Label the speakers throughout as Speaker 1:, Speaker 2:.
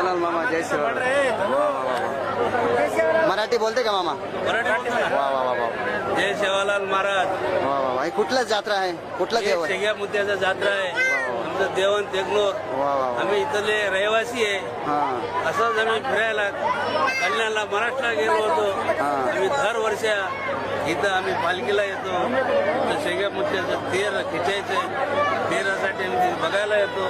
Speaker 1: सेवालाल मामा जय सेवालाल मराठी बोलते का मामा वा वा वा वा
Speaker 2: जय सेवालाल महाराज
Speaker 1: वा वा वा कुठलं जत्रा आहे कुठलं देव
Speaker 2: शेग्या मुद्द्याचा जत्रा आहे आमचं देवण तेगलोर
Speaker 1: वा वा
Speaker 2: आम्ही इथले रहिवासी आहे
Speaker 1: हा
Speaker 2: असंच आम्ही फिरायला कल्याणला महाराष्ट्राला गेलो होतो आम्ही दर वर्षा इथं आम्ही पालखीला येतो तर शेग्या मुद्द्याचं तेर खिचायचं तेरासाठी आम्ही बघायला येतो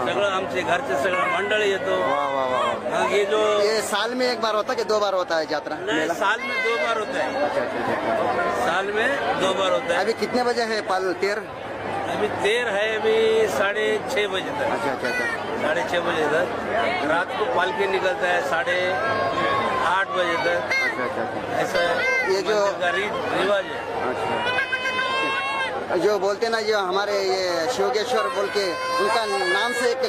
Speaker 2: सगळं आमचे घरचे सगळं मंडळ येतो
Speaker 1: वाह वाह वाह
Speaker 2: मग ये जो
Speaker 1: ये साल में एक बार होता है कि 2 बार होता है यात्रा
Speaker 2: नहीं,
Speaker 1: मेला
Speaker 2: साल में 2 बार होता है
Speaker 1: अच्छा अच्छा अच्छा
Speaker 2: साल में 2 बार होता है
Speaker 1: अभी कितने बजे है पाल तेर
Speaker 2: अभी देर है अभी 6:30 बजे तक
Speaker 1: अच्छा अच्छा अच्छा
Speaker 2: 6:30 बजे तक रात को पालकी निकलता है 8:30 बजे तक
Speaker 1: अच्छा अच्छा अच्छा
Speaker 2: ऐसा
Speaker 1: ये जो
Speaker 2: मंदिर का रिवाज है
Speaker 1: अच्छा जो बोलते ना जो हमारे ये शिवगेश्वर बोल के उनका नाम से एक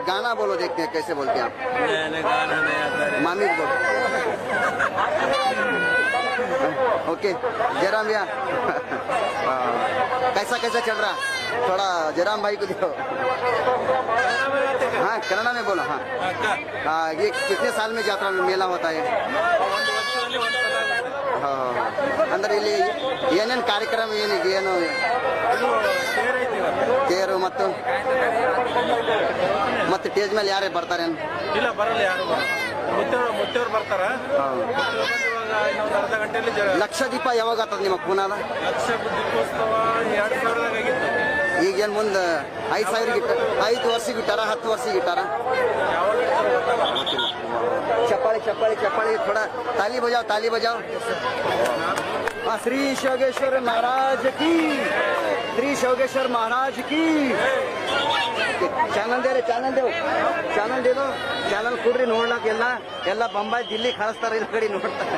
Speaker 1: गाना बोलो देखते हैं कैसे बोलते हैं आप
Speaker 2: नया गाना नहीं आता है
Speaker 1: मामी बोलो ओके जयराम भैया कैसा कैसा चल रहा थोड़ा जयराम भाई को दो हाँ कन्नड़ा में बोलो हाँ ये कितने साल में यात्रा में मेला होता है ಅಂದ್ರೆ ಇಲ್ಲಿ ಏನೇನು ಕಾರ್ಯಕ್ರಮ ಏನಿದೆ ಏನು ತೇರು ಮತ್ತು ಮತ್ತೆ ಸ್ಟೇಜ್ ಮೇಲೆ ಯಾರೇ ಬರ್ತಾರೆ
Speaker 2: ಇಲ್ಲ ಬರಲ್ಲ ಯಾರು ಮುತ್ತೇವ್ರು ಬರ್ತಾರ ಅರ್ಧ ಗಂಟೆಯಲ್ಲಿ
Speaker 1: ಲಕ್ಷ ದೀಪ ಯಾವಾಗ ಆಗ್ತದೆ ನಿಮ್ಮ ಪೂನಾದ
Speaker 2: ಲಕ್ಷ ದೀಪೋತ್ಸವ 2000ದಾಗ ಆಗಿತ್ತು
Speaker 1: ಈಗೇನು ಮುಂದೆ 5,000 ಗಿಟ್ಟ 5 ವರ್ಷಕ್ಕೆ ಇಟ್ಟಾರ 10 ವರ್ಷಕ್ಕೆ ಇಟ್ಟಾರ चप्पाड़ी चप्पाड़ी चप्पाड़ी थोड़ा ताली बजाओ हाँ श्री शिवगेश्वर महाराज की श्री शिवगेश्वर महाराज की ಚಾನಲ್ ಚಾನಲ್ ದे दो ಚಾನಲ್ ಕೊಡ್ರಿ ನೋಡ್ಲಾಕ ಎಲ್ಲ ಬೊಂಬಾಯಿ ದಿಲ್ಲಿ ಕಳಿಸ್ತಾರೆ ಈ ಕಡೆ ನೋಡ್ತಾರೆ